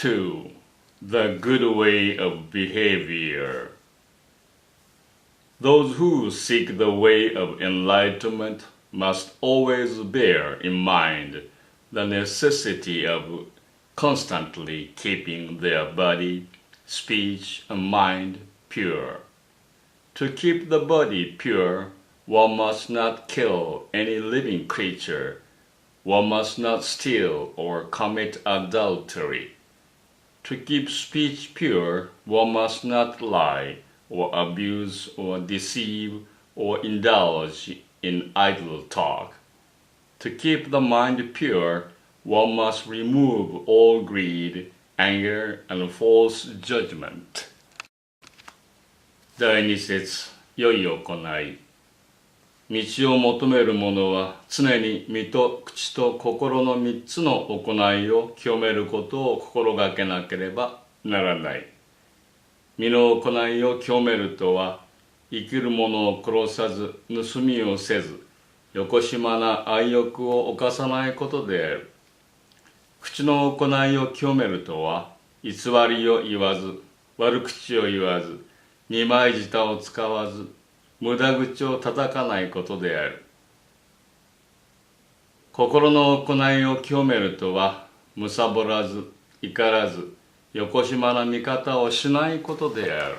2. The good way of behavior. Those who seek the way of enlightenment must always bear in mind the necessity of constantly keeping their body, speech, and mind pure. To keep the body pure, one must not kill any living creature. One must not steal or commit adultery. To keep speech pure, one must not lie, or abuse, or deceive, or indulge in idle talk. To keep the mind pure, one must remove all greed, anger, and false judgment. 第2節、良い行い。道を求める者は常に身と口と心の3つの行いを清めることを心がけなければならない。身の行いを清めるとは、生きる者を殺さず、盗みをせず、よこしまな愛欲を犯さないことである。口の行いを清めるとは、偽りを言わず、悪口を言わず、二枚舌を使わず、無駄口を叩かないことである。心の行いを清めるとは、むさぼらず、怒らず、よこしまな見方をしないことである。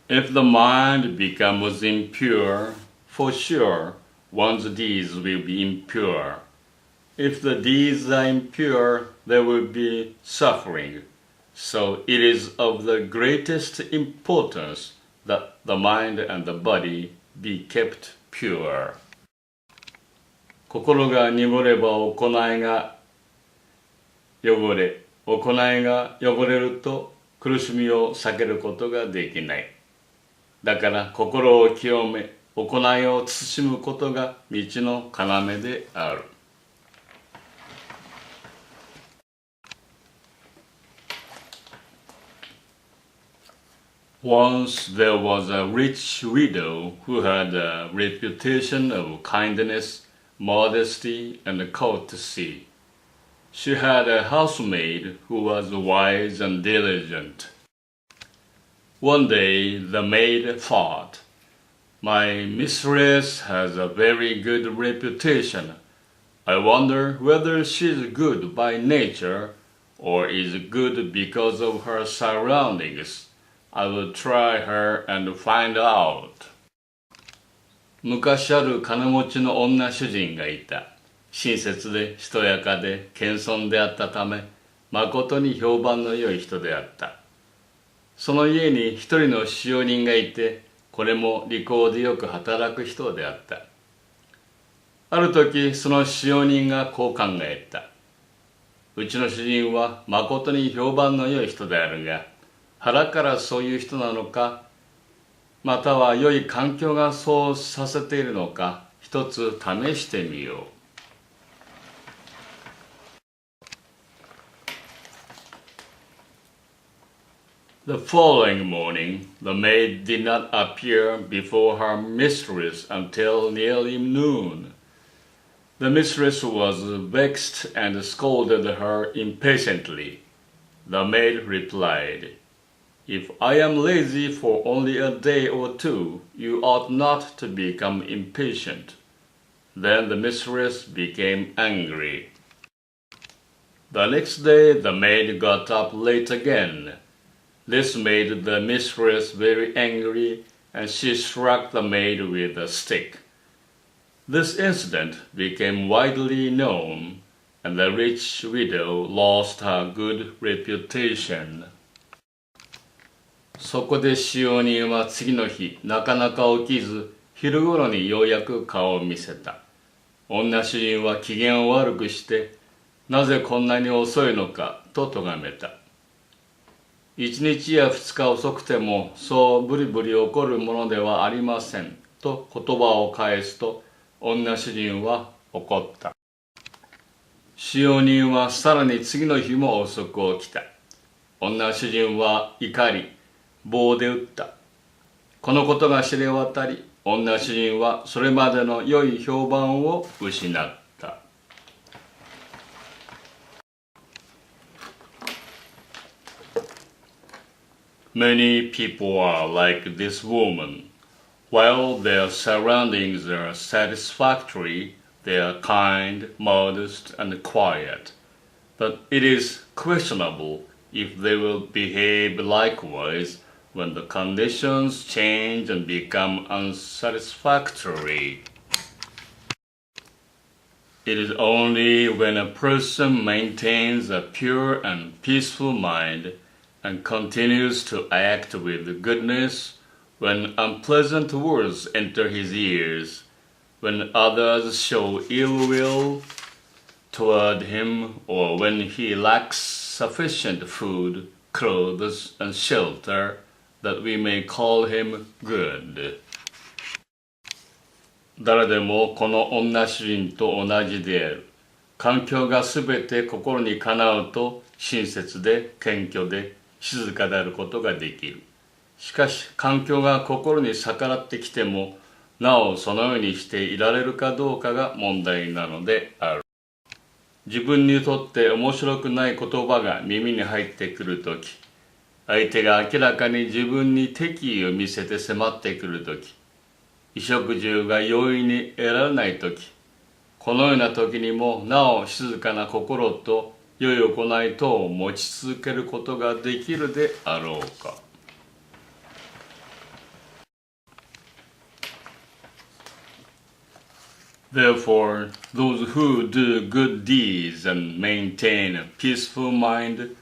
If the mind becomes impure, for sure one's deeds will be impure. If the deeds are impure, there will be suffering. So it is of the greatest importance that the mind and the body be kept pure. 心が濁れば行いが汚れ、行いが汚れると苦しみを避けることができない。だから心を清め、行いを慎むことが道の要である。Once there was a rich widow who had a reputation of kindness, modesty, and courtesy. She had a housemaid who was wise and diligent. One day the maid thought, "My mistress has a very good reputation. I wonder whether she is good by nature or is good because of her surroundings.I will try her and find out." 昔ある金持ちの女主人がいた。親切でしとやかで謙遜であったため、まことに評判の良い人であった。その家に一人の使用人がいて、これも利口でよく働く人であった。ある時、その使用人がこう考えた。うちの主人はまことに評判の良い人であるが、腹からそういう人なのか、または良い環境がそうさせているのか、一つ試してみよう。The following morning, the maid did not appear before her mistress until nearly noon. The mistress was vexed and scolded her impatiently. The maid replied,"If I am lazy for only a day or two, you ought not to become impatient." Then the mistress became angry. The next day the maid got up late again. This made the mistress very angry, and she struck the maid with a stick. This incident became widely known, and the rich widow lost her good reputation.そこで使用人は次の日、なかなか起きず、昼ごろにようやく顔を見せた。女主人は機嫌を悪くして、なぜこんなに遅いのかと咎めた。一日や二日遅くても、そうブリブリ怒るものではありません、と言葉を返すと、女主人は怒った。使用人はさらに次の日も遅く起きた。女主人は怒り、棒で打った。このことが知れ渡り、女主人はそれまでの良い評判を失った。Many people are like this woman. While their surroundings are satisfactory, they are kind, modest, and quiet. But it is questionable if they will behave likewise when the conditions change and become unsatisfactory. It is only when a person maintains a pure and peaceful mind and continues to act with goodness when unpleasant words enter his ears, when others show ill will toward him, or when he lacks sufficient food, clothes, and shelter, that we may call him good. 誰でもこの女主人と同じである。環境がすべて心にかなうと親切で謙虚で静かであることができる。しかし環境が心に逆らってきてもなおそのようにしていられるかどうかが問題なのである。自分にとって面白くない言葉が耳に入ってくるとき、相手が明らかに自分に敵意を見せて迫ってくるとき、衣食住が容易に得られないとき、このようなときにもなお静かな心と良い行いとを持ち続けることができるであろうか。Therefore, those who do good deeds and maintain a peaceful mind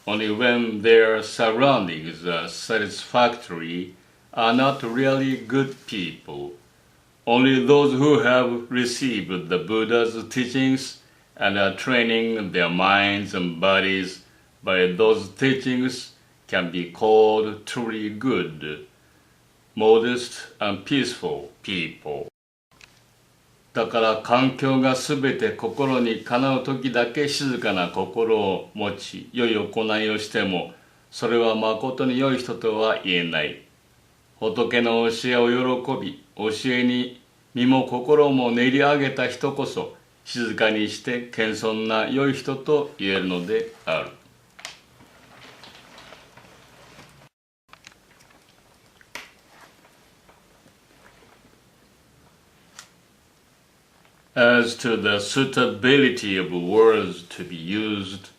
only when their surroundings are satisfactory are not really good people. Only those who have received the Buddha's teachings and are training their minds and bodies by those teachings can be called truly good, modest, and peaceful people. だから環境がすべて心にかなうときだけ静かな心を持ち、良い行いをしても、それはまことに良い人とは言えない。仏の教えを喜び、教えに身も心も練り上げた人こそ、静かにして謙遜な良い人と言えるのである。As to the suitability of words to be used,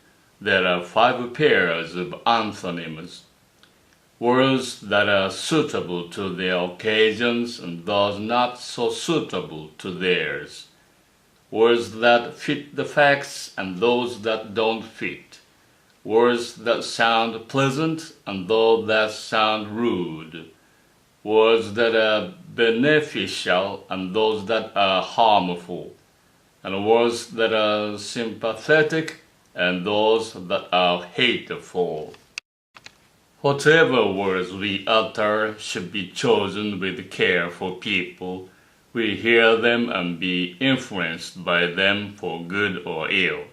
there are 5 pairs of antonyms. Words that are suitable to their occasions and those not so suitable to theirs. Words that fit the facts and those that don't fit. Words that sound pleasant and those that sound rude. Words that are beneficial and those that are harmful, and words that are sympathetic and those that are hateful. Whatever words we utter should be chosen with care for people. We hear them and be influenced by them for good or ill.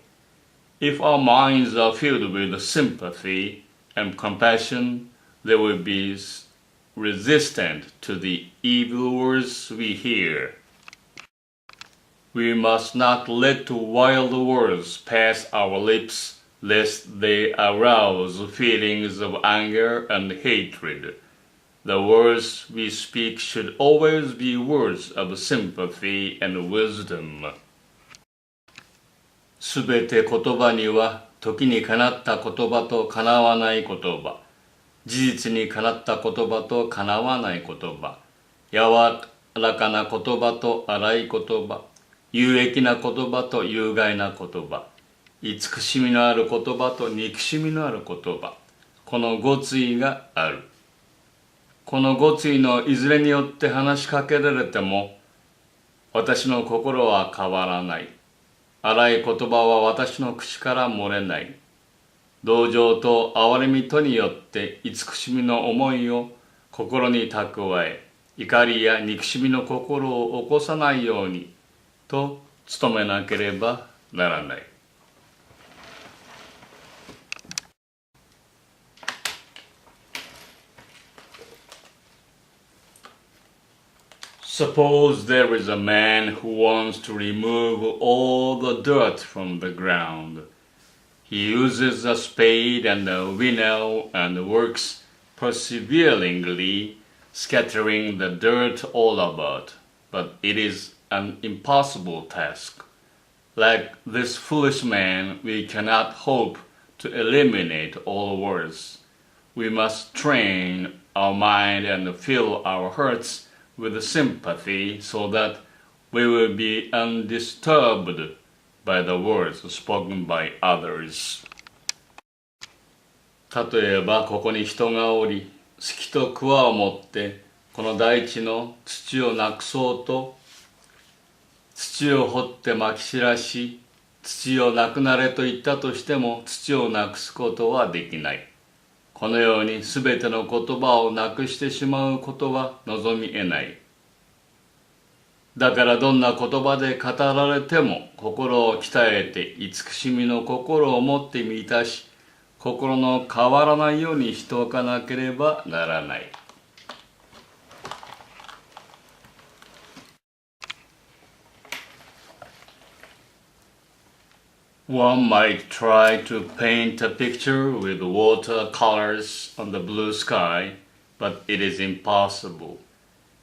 If our minds are filled with sympathy and compassion, they will be resistant to the evil words we hear. We must not let wild words pass our lips, lest they arouse feelings of anger and hatred. The words we speak should always be words of sympathy and wisdom. すべて言葉には、時にかなった言葉とかなわない言葉、事実にかなった言葉とかなわない言葉、柔らかな言葉と荒い言葉、有益な言葉と有害な言葉、慈しみのある言葉と憎しみのある言葉、この5対がある。この5対のいずれによって話しかけられても、私の心は変わらない。荒い言葉は私の口から漏れない。同情と憐れみとによって慈しみの思いを心に蓄え、怒りや憎しみの心を起こさないようにと努めなければならない。Suppose there is a man who wants to remove all the dirt from the ground. He uses a spade and a winnow and works perseveringly, scattering the dirt all about. But it is an impossible task. Like this foolish man, we cannot hope to eliminate all words. We must train our mind and fill our hearts with sympathy so that we will be undisturbed by the words spoken by others. 例えばここに人がおり、すきとくわを持ってこの大地の土をなくそうと、土を掘ってまき散らし、土をなくなれと言ったとしても土をなくすことはできない。このようにすべての言葉をなくしてしまうことは望み得ない。だからどんな言葉で語られても心を鍛えて慈しみの心を持って満たし、心の変わらないようにしておかなければならない。One might try to paint a picture with watercolors on the blue sky, but it is impossible.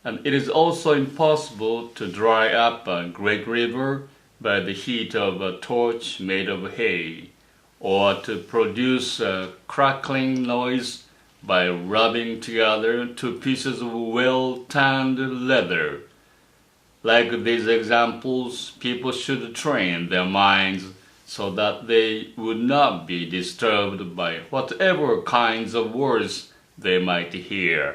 And it is also impossible to dry up a great river by the heat of a torch made of hay, or to produce a crackling noise by rubbing together two pieces of well-tanned leather. Like these examples, people should train their minds so that they would not be disturbed by whatever kinds of words they might hear.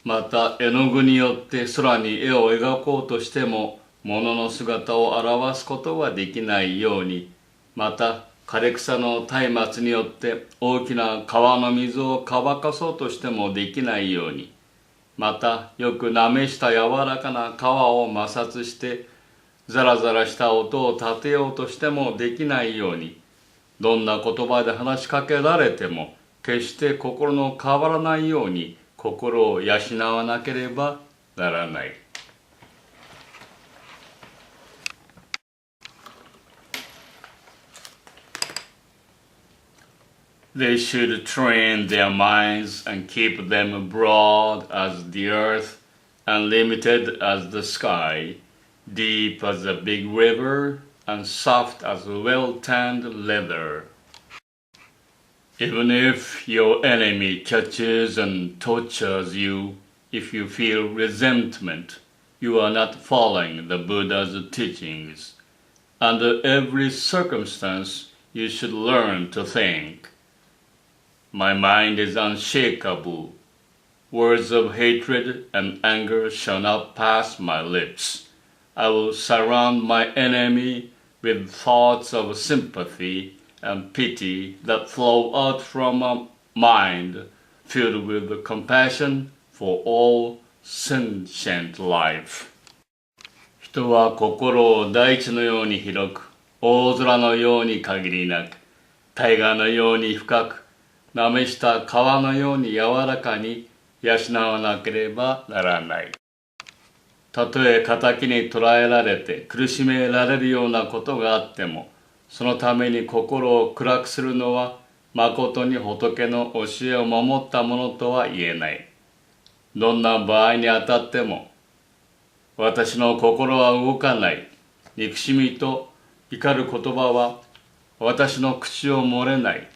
また、絵の具によって空に絵を描こうとしても、物の姿を表すことはできないように、また、枯れ草の松明によって大きな川の水を乾かそうとしてもできないように、また、よくなめした柔らかな皮を摩擦して、ザラザラした音を立てようとしてもできないように、どんな言葉で話しかけられても決して心の変わらないように心を養わなければならない。They should train their minds and keep them broad as the earth, unlimited as the sky, deep as a big river, and soft as well-tanned leather. Even if your enemy catches and tortures you, if you feel resentment, you are not following the Buddha's teachings. Under every circumstance, you should learn to think. My mind is unshakable. Words of hatred and anger shall not pass my lips. I will surround my enemy with thoughts of sympathy and pity that flow out from a mind filled with compassion for all sentient life. 人は心を大地のように広く、大空のように限りなく、大河のように深く、なめした川のように柔らかに養わなければならない。たとえ仇に捕らえられて苦しめられるようなことがあっても、そのために心を暗くするのは、まことに仏の教えを守ったものとは言えない。どんな場合にあたっても、私の心は動かない。憎しみと怒る言葉は私の口を漏れない。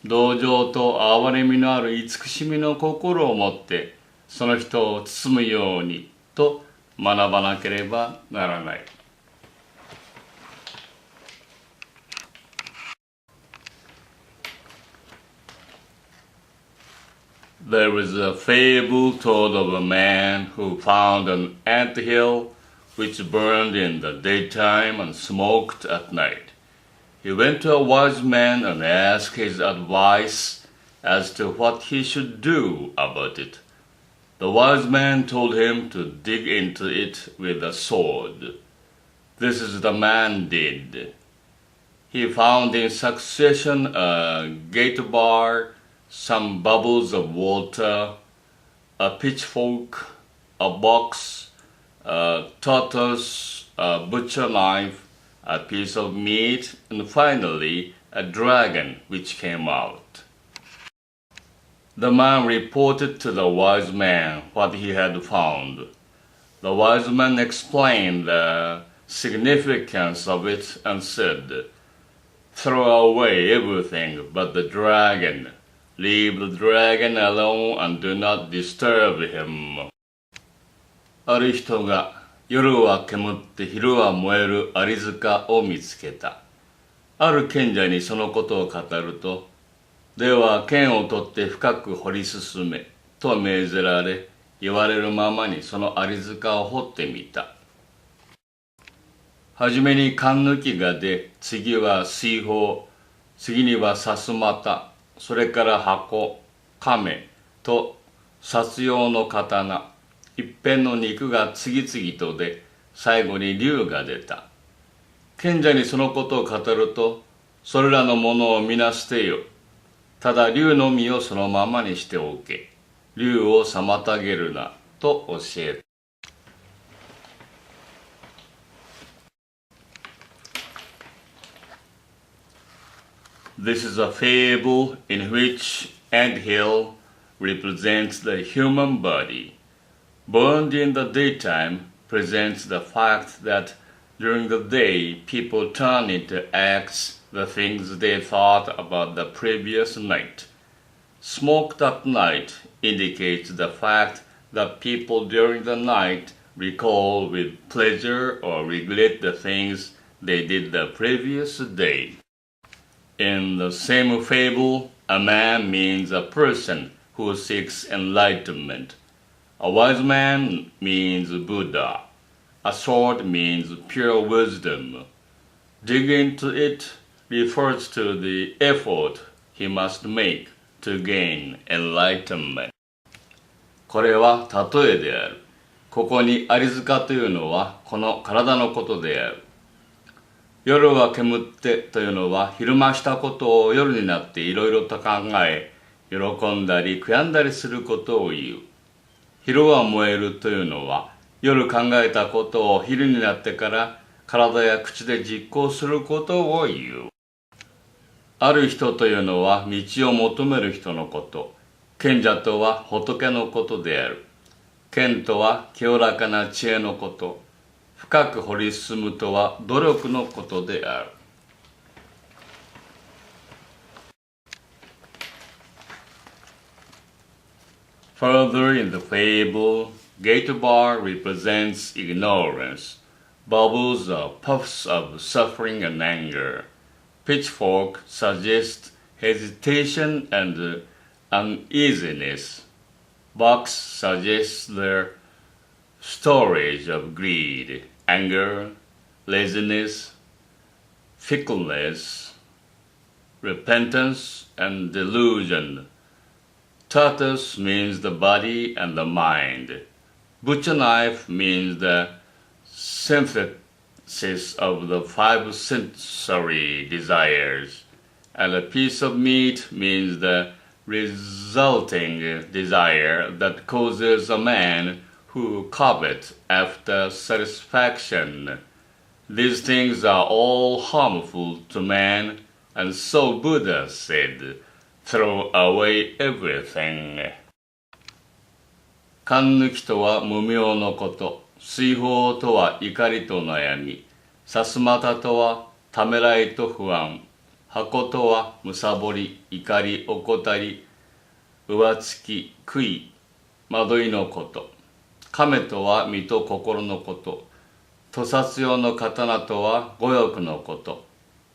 同情と憐れみのある慈しみの心を持ってその人を包むようにと学ばなければならない。There is a fable told of a man who found an anthill which burned in the daytime and smoked at night. He went to a wise man and asked his advice as to what he should do about it. The wise man told him to dig into it with a sword. This is the man did. He found in succession a gate bar, some bubbles of water, a pitchfork, a box, a tortoise, a butcher knife, a piece of meat, and finally a dragon which came out. The man reported to the wise man what he had found. The wise man explained the significance of it and said, "Throw away everything but the dragon. Leave the dragon alone and do not disturb him." ある人が夜は煙って昼は燃えるアリ塚を見つけた。ある賢者にそのことを語ると、では剣を取って深く掘り進めと命ぜられ、言われるままにそのアリ塚を掘ってみた。はじめに缶抜きが出、次は水泡、次にはさすまた、それから箱、亀と刺す用の刀、一辺の肉が次々と出、最後に竜が出た。賢者にそのことを語ると、それらのものを皆捨てよ。ただ竜のみをそのままにしておけ。竜を妨げるな、と教えた。This is a fable in which anthill represents the human body. Burned in the daytime presents the fact that during the day people turn into acts the things they thought about the previous night. Smoked at night indicates the fact that people during the night recall with pleasure or regret the things they did the previous day. In the same fable, a man means a person who seeks enlightenment. A wise man means Buddha. A sword means pure wisdom. Dig into it refers to the effort he must make to gain enlightenment. これは例えである。ここにアリ塚というのはこの体のことである。夜は煙ってというのは昼間したことを夜になっていろいろと考え、喜んだり悔やんだりすることを言う。昼は燃えるというのは夜考えたことを昼になってから体や口で実行することを言う。ある人というのは道を求める人のこと。賢者とは仏のことである。賢とは清らかな知恵のこと。深く掘り進むとは努力のことである。Further in the fable, Gatebar represents ignorance. Bubbles are puffs of suffering and anger. Pitchfork suggests hesitation and uneasiness. Box suggests the storage of greed, anger, laziness, fickleness, repentance, and delusion. Tortoise means the body and the mind. Butcher knife means the synthesis of the five sensory desires. And a piece of meat means the resulting desire that causes a man who covet after satisfaction. These things are all harmful to man, and so Buddha said, "Throw away everything." 勘抜きとは無明のこと、水泡とは怒りと悩み、さすまたとはためらいと不安、箱とはむさぼり、怒り、怠り、浮つき、悔い、惑いのこと。亀とは身と心のこと。屠殺用の刀とは五欲のこと。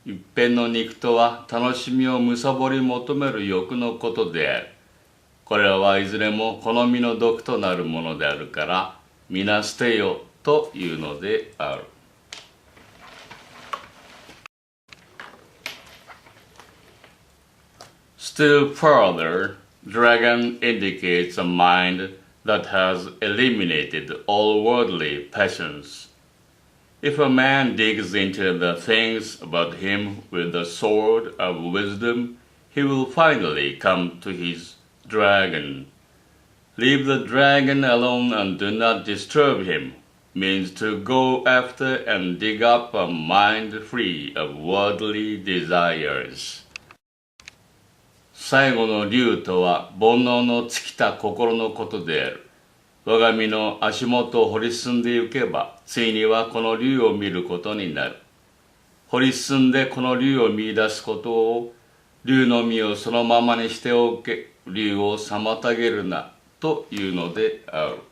一辺の肉とは楽しみをむさぼり求める欲のことである。これらはいずれも好みの毒となるものであるから、皆捨てよというのである。Still further, dragon indicates a mind that has eliminated all worldly passions. If a man digs into the things about him with the sword of wisdom, he will finally come to his dragon. Leave the dragon alone and do not disturb him means to go after and dig up a mind free of worldly desires. 最後の竜とは煩悩の尽きた心のことである。我が身の足元を掘り進んでゆけば、ついにはこの竜を見ることになる。掘り進んでこの竜を見出すことを、竜の実をそのままにしておけ、竜を妨げるな、というのである。